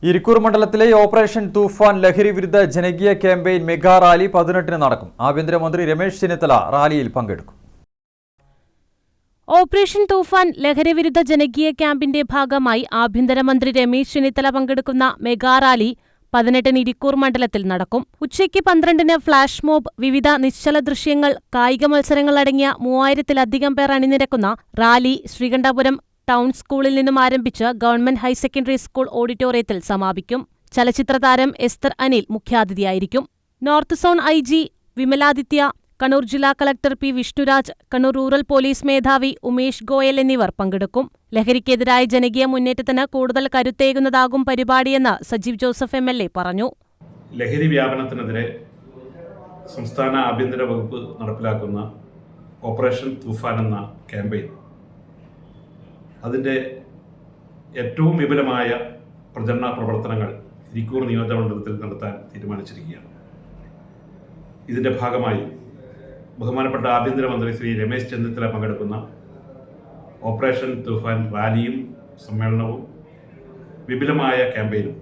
ഇരിക്കൂർ മണ്ഡലത്തിലെ ഓപ്പറേഷൻ തൂഫാൻ ലഹരി വിരുദ്ധ ജനകീയ ക്യാമ്പയിൻ മെഗാ റാലി 18-ന് നടക്കും. ആഭ്യന്തരമന്ത്രി രമേശ് ചെന്നിത്തല റാലിയിൽ പങ്കെടുക്കും. ഓപ്പറേഷൻ തൂഫാൻ ലഹരി വിരുദ്ധ ജനകീയ ക്യാമ്പിന്റെ ഭാഗമായി ആഭ്യന്തരമന്ത്രി രമേശ് ചെന്നിത്തല പങ്കെടുക്കുന്ന മെഗാ റാലി 18-ന് ഇരിക്കൂർ മണ്ഡലത്തിൽ നടക്കും. ഉച്ചയ്ക്ക് 12-ന് ഫ്ളാഷ് മോബ്, വിവിധ നിശ്ചല ദൃശ്യങ്ങൾ, കായിക മത്സരങ്ങളടങ്ങിയ 3000-ലധികം പേർ അണിനിരക്കുന്ന റാലി ശ്രീകണ്ഠപുരം ടൗൺ സ്കൂളിൽ നിന്നും ആരംഭിച്ച് ഗവൺമെന്റ് ഹയർ സെക്കൻഡറി സ്കൂൾ ഓഡിറ്റോറിയത്തിൽ സമാപിക്കും. ചലച്ചിത്രതാരം എസ്തർ അനിൽ മുഖ്യാതിഥിയായിരിക്കും. North zone IG. Vimaladitya, Kannur ജില്ലാ collector P. Vishnuraj, Kannur rural police മേധാവി ഉമേഷ് ഗോയൽ എന്നിവർ പങ്കെടുക്കും. ലഹരിക്കെതിരായ ജനകീയ മുന്നേറ്റത്തിന് കൂടുതൽ കരുത്തേകുന്നതാകും പരിപാടിയെന്ന് സജീവ് ജോസഫ് എം.എൽ.എ. പറഞ്ഞു. ലഹരി വ്യാപനത്തിനെതിരെ സംസ്ഥാന ആഭ്യന്തര വകുപ്പ് നടപ്പിലാക്കുന്ന ഓപ്പറേഷൻ തൂഫാൻ എന്ന ക്യാമ്പയിൻ അതിൻ്റെ ഏറ്റവും വിപുലമായ പ്രചരണ പ്രവർത്തനങ്ങൾ ഇരിക്കൂർ നിയോജകമണ്ഡലത്തിൽ നടത്താൻ തീരുമാനിച്ചിരിക്കുകയാണ്. ഇതിൻ്റെ ഭാഗമായി ബഹുമാനപ്പെട്ട ആഭ്യന്തരമന്ത്രി ശ്രീ രമേശ് ചെന്നിത്തല പങ്കെടുക്കുന്ന ഓപ്പറേഷൻ തൂഫാൻ റാലിയും സമ്മേളനവും വിപുലമായ ക്യാമ്പയിനും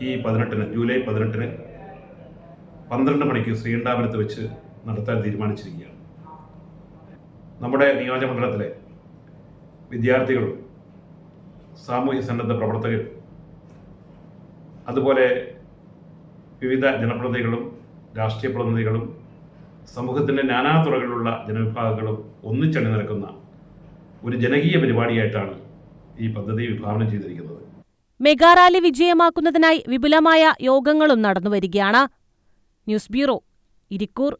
ഈ 18-ന് ജൂലൈ 18-ന് 12 മണിക്ക് ശ്രീകണ്ഠാപുരത്ത് വെച്ച് നടത്താൻ തീരുമാനിച്ചിരിക്കുകയാണ്. നമ്മുടെ നിയോജകമണ്ഡലത്തിലെ വിദ്യാർത്ഥികളും സാമൂഹ്യ സന്നദ്ധ പ്രവർത്തകരും അതുപോലെ വിവിധ ജനപ്രതിനിധികളും രാഷ്ട്രീയ പ്രതിനിധികളും സമൂഹത്തിൻ്റെ നാനാ തുറകളിലുള്ള ജനവിഭാഗങ്ങളും ഒന്നിച്ചണിനിരക്കുന്ന ഒരു ജനകീയ പരിപാടിയായിട്ടാണ് ഈ പദ്ധതി വിഭാവനം ചെയ്തിരിക്കുന്നത്. മെഗാ റാലി വിജയമാക്കുന്നതിനായി വിപുലമായ യോഗങ്ങളും നടന്നുവരികയാണ്. News bureau, Irikkur.